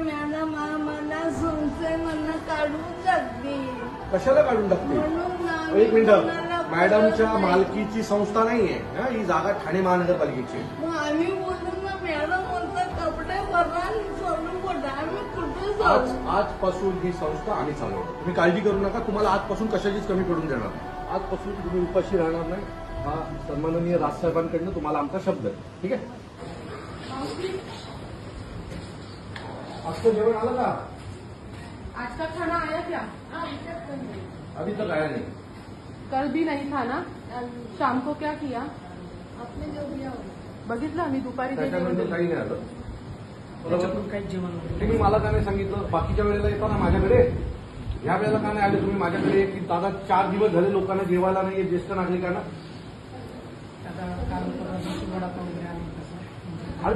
Madam आम्हाला संस्थेमधनं काढून टाकली. कशाला काढून टाकते? म्हणून एक मिनिट, मॅडमच्या मालकीची संस्था नाहीये ही जागा ठाणे महानगरपालिकेची. मग आम्ही बोललो ना मॅडम म्हणतात कपडे भरा चालू पडा. आम्ही कुठे आजपासून ही संस्था आम्ही चालवतो. तुम्ही काळजी करू नका, तुम्हाला आजपासून कशाचीच कमी पडून देणार नाही. आजपासून तुम्ही उपाशी राहणार नाही. हा सन्माननीय राजसाहेबांकडनं तुम्हाला आमचा शब्द आहे. ठीक आहे? आजचं जेवण आलं का? आज का खाना आया क्या? अभी तक आया नहीं. कल भी नहीं था ना? शाम को क्या किया? आपने जो दिया बघितलं आम्ही दुपारी जे त्याच्यानंतर जेवण काही नाही आलं. तुम्ही मला का नाही सांगितलं? बाकीच्या वेळेला येता ना माझ्याकडे, ह्या वेळेला का नाही आले तुम्ही माझ्याकडे की दादा 4 दिवस झाले लोकांना जेवायला नाहीये, ज्येष्ठ नागरिकांना? अरे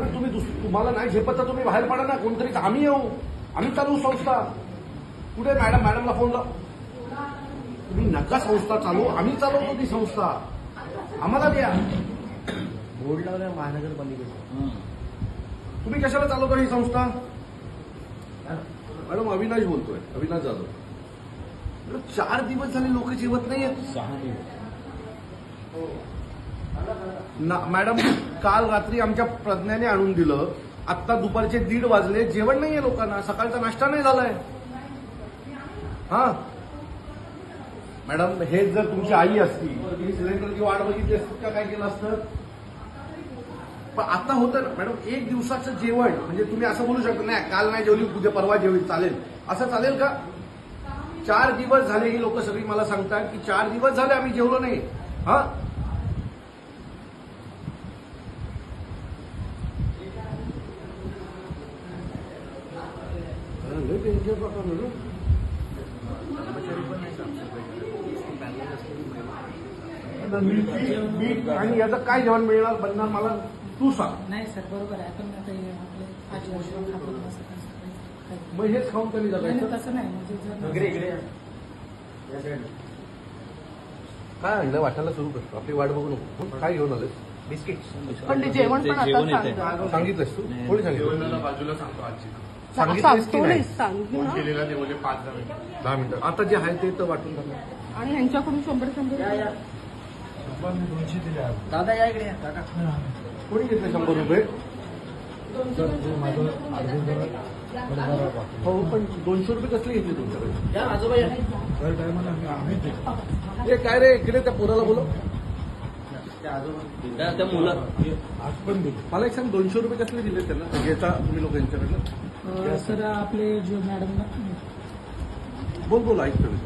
तुम्हाला नाही झेपत तर तुम्ही बाहेर पडा ना. कोणतरी आम्ही येऊ, आम्ही चालवू संस्था. कुठे मॅडमला फोन लाव. तुम्ही नका संस्था चालू, आम्ही चालवतो ती संस्था. आम्हाला द्या. बोर्ड लावलाय महानगरपालिकेचा. तुम्ही कशाला चालवता ही संस्था? मॅडम अविनाश बोलतोय, अविनाश जाधव. 4 दिवस झाले लोक जेवत नाहीयेत. मॅडम काल रात्री आमच्या प्रज्ञाने आणून दिलं. आत्ता दुपारचे 1:30 वाजले, जेवण नाहीये लोकांना. सकाळचा नाश्ता नाही झालाय. हा मॅडम, हेच जर तुमची आई असती तर तुम्ही सिलेंडरची वाट बघितली असती का? काय केलं असतं? पण आता होतं ना मॅडम, 1 दिवसाचं जेवण म्हणजे तुम्ही असं बोलू शकता नाही काल नाही जेवली उद्या परवा जेवली, चालेल असं चालेल का? 4 दिवस झाले ही लोक सगळी मला सांगतात की 4 दिवस झाले आम्ही जेवलो नाही. हा आणि याचं काय जेवण मिळणार बनणार मला तू सांग. नाही सर बरोबर आहे. पण आता आपले आजीआजोबा खातो मग हेच खाऊन कधी जगायचं? तसं नाही म्हणजे काय आणलं वाटायला सुरू करतो. आपली वाट बघू नको. काय घेऊन आलं? बिस्किट. पण ते जेवण पण आता सांगितलंस तू? कोणी सांगितलं? बाजूला सांगतो आजी सांगितलंस की नाही? सांगितलं ना. केलेला ते म्हणजे 5-10 मिनिटं. 10 मिनिटं. आता जे आहे ते तर वाटून टाका. आणि ह्यांच्याकडून 100 दादा या इकडे काका. कोणी घेतले 100 रुपये? हो पण 200 रुपये कसले घेतले तुमच्याकडे? या आजोबा या. हे काय रे, इकडे त्या पोराला बोलव. त्या मुलं मला एक सांग, 200 रुपये कसले दिले त्यांना घेता तुम्ही लोक यांच्याकडनं? सर आपले जो मॅडम बोल ऐकतो मी.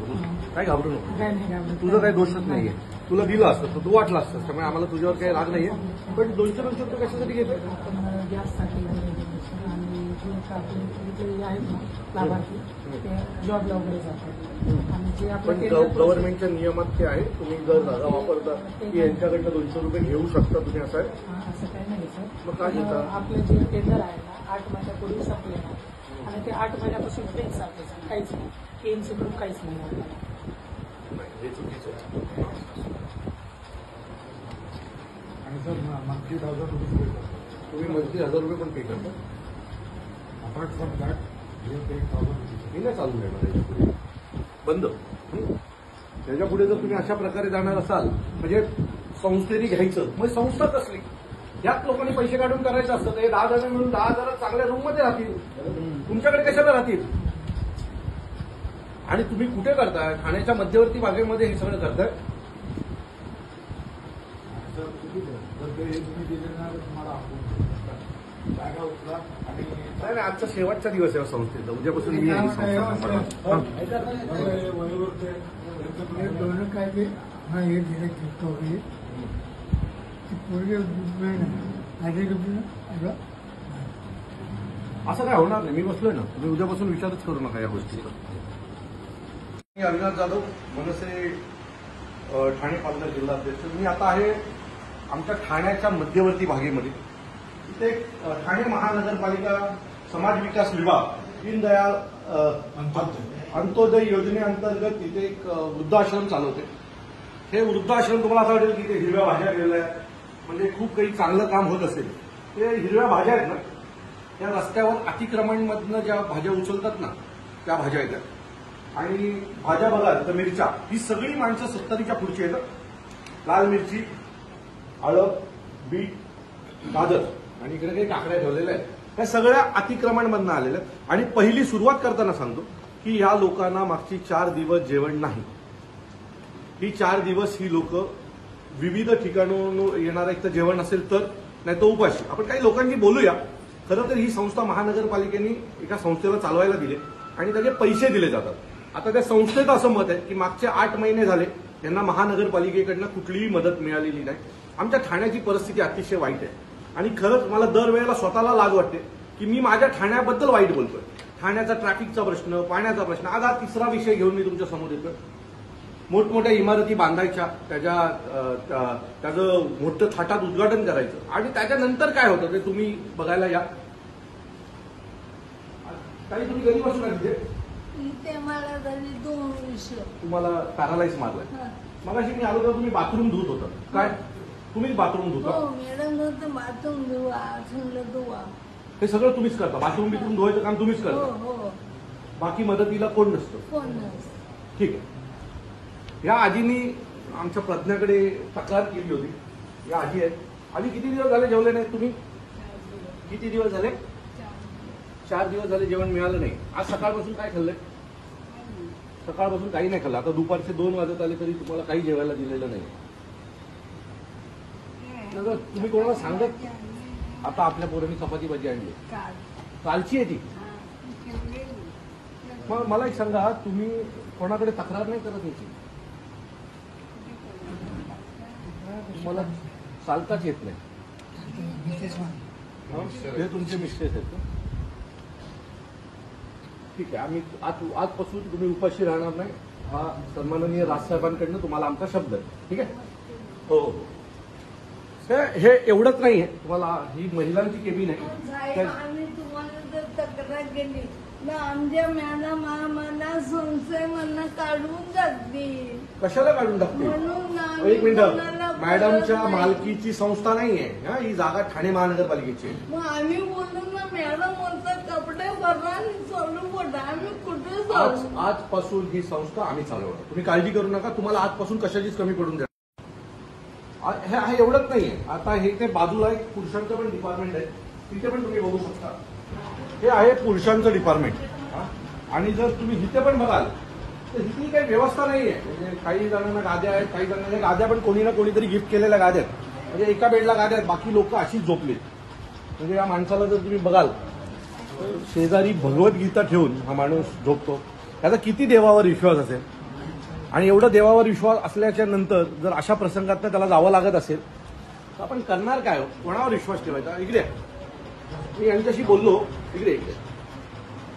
काय घाबरू नको. काय नाही तुझं काही दोषच नाहीये. तुला दिलं असतं तर तू वाटलं असतं. त्यामुळे आम्हाला तुझ्यावर काही राग नाहीये. पण 200 रुपये कशासाठी घेतले? गॅससाठी आणि जे आहेत ना लाभार्थी ते जॉबला वगैरे जातात. आणि जे पण गव्हर्नमेंटच्या नियमात ते आहे, तुम्ही जर जागा वापरता की यांच्याकडनं 200 रुपये घेऊ शकता तुम्ही. असं आहे? असं काही नाही सर. मग काय घेता? आपलं जे टेंडर आहे ना 8 महिन्यापूर्वी संपले ना आणि ते 8 महिन्यापासून टेक्स आपल्याचं काहीच नाही. केएमसी कडून काहीच नाही आपल्याला. हे चुकीचं आहे. आणि सर मंथली 1000 रुपये तुम्ही मंथली 1000 रुपये पण पे करता? अपार्ट फ्रॉम दॅट हे 1000 रुपये मी नाही चालू देणार याच्यापुढे. बंद. त्याच्यापुढे जर तुम्ही अशा प्रकारे जाणार असाल म्हणजे संस्थेने घ्यायचं, मग संस्था कसली? यात लोकांनी पैसे काढून करायचं असतं. ते 10,000 मिळून 10,000 चांगल्या रूममध्ये राहतील. तुमच्याकडे कशाला राहतील? आणि तुम्ही कुठे करताय? ठाण्याच्या मध्यवर्ती भागेमध्ये हे सगळं करताय. नाही आजचा शेवटचा दिवस आहे संस्थेचा. उद्यापासून मी काय ते हा हे दिले वगैरे पोरगे असं काय होणार नाही. मी बसलोय ना. तुम्ही उद्यापासून विचारच करू नका या गोष्टीचा. मी अविनाश जाधव, मनसे ठाणे पालघर जिल्हा अध्यक्ष. मी आता आहे आमच्या ठाण्याच्या मध्यवर्ती भागेमध्ये. इथे ठाणे महानगरपालिका समाज विकास विभाग दीनदयाळ अंत्योदय योजनेअंतर्गत इथे एक वृद्धाश्रम चालवते. हे वृद्धाश्रम तुम्हाला असं वाटेल की ते हिरव्या भाज्या गेल्या आहेत म्हणजे खूप काही चांगलं काम होत असेल. ते हिरव्या भाज्या आहेत ना, त्या रस्त्यावर अतिक्रमणमधनं ज्या भाज्या उचलतात ना त्या भाज्या येतात. आणि भाज्या बघाल तर मिरच्या, ही सगळी माणसं 70च्या पुढची आहेत. लाल मिरची, हळद, बीट, गाजर आणि इकडे काही काकड्या ठेवलेल्या आहेत. ह्या सगळ्या अतिक्रमणमधनं आलेल्या आहेत. आणि पहिली सुरुवात करताना सांगतो की या लोकांना मागची 4 दिवस जेवण नाही. ही 4 दिवस ही लोक विविध ठिकाणून येणारं एक तर जेवण असेल तर, नाही तर उपाशी. आपण काही लोकांशी बोलूया. खरं तर ही संस्था महानगरपालिकेने एका संस्थेला चालवायला दिली आणि त्याचे पैसे दिले जातात. आता त्या संस्थेचं असं मत आहे की मागचे 8 महिने झाले त्यांना महानगरपालिकेकडनं कुठलीही मदत मिळालेली नाही. आमच्या ठाण्याची परिस्थिती अतिशय वाईट आहे. आणि खरंच मला दरवेळेला स्वतःला लाज वाटते की मी माझ्या ठाण्याबद्दल वाईट बोलतोय. ठाण्याचा ट्रॅफिकचा प्रश्न, पाण्याचा प्रश्न, आज हा 3रा विषय घेऊन मी तुमच्या समोर येतोय. मोठमोठ्या इमारती बांधायच्या, त्याचं मोठं थाटात उद्घाटन करायचं आणि त्याच्यानंतर काय होतं ते तुम्ही बघायला या. काही तुम्ही कधी बसून आले इथे मला तरी 2 वर्ष. तुम्हाला पॅरालाइज मारलाय. मगाशी मी आलो तर तुम्ही बाथरूम धुत होता. काय तुम्हीच बाथरूम धुता? हो मॅडम होतं बाथरूम धुवा, थंड धुवा. हे सगळं तुम्हीच करता. बाथरूम बिथरूम धुवायचं काम तुम्हीच हो करता. हो. बाकी मदतीला कोण नसतं. कोण नसतं. ठीक आहे. या आजीनी आमच्या प्रज्ञाकडे तक्रार केली होती. या आजी आहेत. आधी किती दिवस झाले जेवले नाही तुम्ही? किती दिवस झाले? 4 दिवस झाले जेवण मिळालं नाही. आज सकाळपासून काय खाल्लंय? सकाळपासून काही नाही खाल्लं. आता दुपारचे 2 वाजत आले तरी तुम्हाला काही जेवायला दिलेलं नाही. तुम्ही कोणाला सांगत? आता आपल्या पोरांनी चपाती भाजी आणली. कालची आहे ती. मग मला एक सांगा, तुम्ही कोणाकडे तक्रार नाही करत याची? मला चालताच येत नाही. हे तुमचे मिस्टेक आहेत का? ठीक आहे. आम्ही आजपासून तुम्ही उपाशी राहणार नाही. हा सन्माननीय राजसाहेबांकडनं तुम्हाला आमचा शब्द आहे. ठीक आहे. हो हो. हे एवढंच नाहीये. तुम्हाला ही महिलांची केबिन आहे. साहेब आम्ही तुम्हाला जर तक्रार केली ना आमच्या मॅडम आम्हाला संस्थेमधनं काढून टाकतील. कशाला काढून टाकते? म्हणून एक मिनिट. कोणाला मॅडमच्या बोलत नाही. मालकीची संस्था नाहीये. ही जागा ठाणे महानगरपालिकेची आहे. मग आम्ही बोललो ना मॅडम बोलतात कपडे भरा आणि चालू बोला. आम्ही कुठे जाऊ? आजपासून ही संस्था आम्ही चालवणार. तुम्ही काळजी करू नका. तुम्हाला आजपासून कशाचीच कमी पडून द्या. हे एवढंच नाहीये. आता हे ते बाजूला एक पुरुषांचं पण डिपार्टमेंट आहे. तिथे पण तुम्ही बघू शकता. हे आहे पुरुषांचं डिपार्टमेंट. आणि जर तुम्ही इथे पण बघाल तर इथली काही व्यवस्था नाहीये. म्हणजे काही जणांना गाद्या आहेत, काही जणांना गाद्या पण कोणी ना कोणीतरी गिफ्ट केलेल्या गाद्या आहेत. म्हणजे एका बेडला गाद्या आहेत, बाकी लोक अशीच झोपली. म्हणजे या माणसाला जर तुम्ही बघाल तर शेजारी भगवद्गीता ठेवून हा माणूस झोपतो. त्याचा किती देवावर विश्वास असेल? आणि एवढं देवावर विश्वास असल्याच्या नंतर जर अशा प्रसंगात त्याला जावं लागत असेल तर आपण करणार काय? कोणावर विश्वास ठेवायचा? इकडे मी यांच्याशी बोललो. इकडे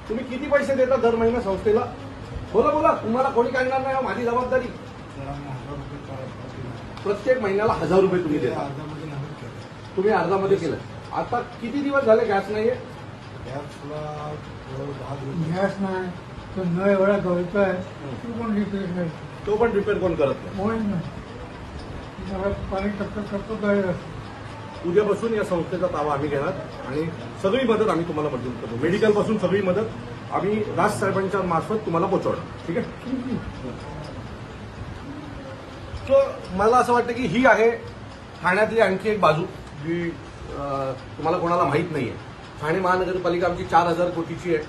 तुम्ही किती पैसे देता दर महिना संस्थेला? बोला बोला. तुम्हाला कोणी काढणार नाही. माझी जबाबदारी. प्रत्येक महिन्याला 1000 रुपये तुम्ही देता. तुम्ही अर्धामध्ये केलं. आता किती दिवस झाले गॅस नाहीये? गॅस नाही तो न एवढा गळतोय. तो पण रिपेअर नाही. तो पण रिपेअर कोण करत नाही. होईल ना. पाणी टप्प्यात गळलं. उद्यापासून या संस्थेचा ताबा आम्ही घेणार आणि सगळी मदत आम्ही तुम्हाला मंजूर करतो. मेडिकल पासून सगळी मदत आम्ही राजसाहेबांच्या मार्फत तुम्हाला पोहोचवणार. ठीक आहे. सो मला असं वाटतं की ही आहे ठाण्यातली आणखी एक बाजू जी तुम्हाला कोणाला माहीत नाहीये. ठाणे महानगरपालिका आमची 4000 कोटीची आहे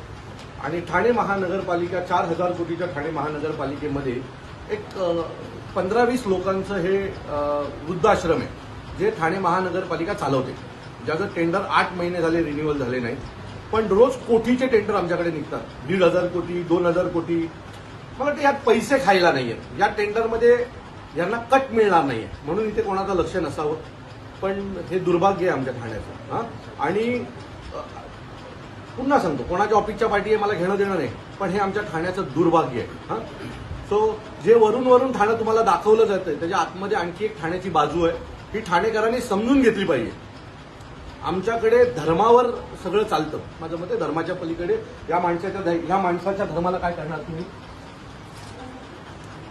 आणि ठाणे महानगरपालिका 4000 कोटीच्या ठाणे महानगरपालिकेमध्ये एक 15-20 लोकांचं हे वृद्धाश्रम आहे जे ठाणे महानगरपालिका चालवते. ज्याचं टेंडर 8 महिने झाले रिन्युअल झाले नाही. पण रोज कोटीचे टेंडर आमच्याकडे निघतात. 1500 कोटी, 2000 कोटी. मला वाटतं यात पैसे खायला नाहीयेत. या टेंडरमध्ये यांना कट मिळणार नाहीये म्हणून इथे कोणाचं लक्ष नसावं. पण हे दुर्भाग्य आहे आमच्या ठाण्याचं. आणि पुन्हा सांगतो, कोणाच्या ऑफिसच्या पाठी आहे मला घेणं देणं नाही, पण हे आमच्या ठाण्याचं दुर्भाग्य आहे. सो जे वरून वरून ठाणं तुम्हाला दाखवलं जातं त्याच्या आतमध्ये आणखी एक ठाण्याची बाजू आहे. ही ठाणेकरांनी समजून घेतली पाहिजे. आमच्याकडे धर्मावर सगळं चालतं. माझं मत आहे धर्माच्या पलीकडे या माणसाच्या धर्माला काय करणार तुम्ही?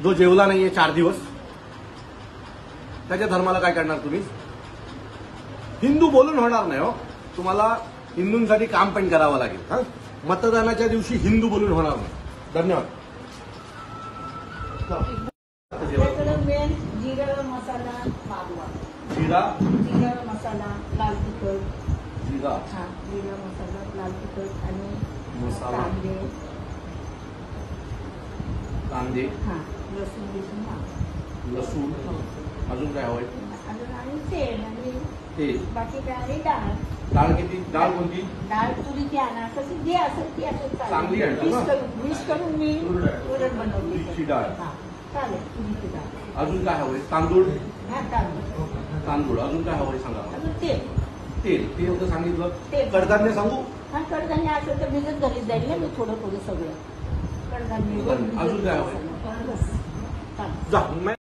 जो जेवला नाहीये 4 दिवस त्याच्या धर्माला काय करणार तुम्ही? हिंदू बोलून होणार नाही हो. तुम्हाला हिंदूंसाठी काम पण करावं लागेल. हा मतदानाच्या दिवशी हिंदू बोलून होणार नाही. धन्यवाद. आपल्याकडे मेन जिरा मसाला मागवा. जिरा जिरा मसाला, लाल तिखट, जिरा हा जिरा मसाला, लाल तिखट आणि मसाला. कांदे, कांदे, हा लसूण बिसून मागवा. लसूण, अजून काय हवंय? अजून आणि तेल आणि ते बाकी काय आणि डाळ. डाळ किती? डाळ कोणती? डाळ तुरीची आणा, कशी जे असेल ती असेल चांगली आणतो ना? मिक्स करून मी वरण बनवली. तुरीची डाळ. हा चालेल, तुरीची डाळ. अजून काय हवंय? तांदूळ, हा तांदूळ. तांदूळ. अजून काय हवंय सांगा मला. अजून तेल. तेल, तेल तर सांगितलं. तेल. कडधान्य सांगू? हा कडधान्य असेल तर भिजत घरीच जाईल ना मी थोडं थोडं सगळं कडधान्य. अजून काय हवंय? बस चालेल. जा.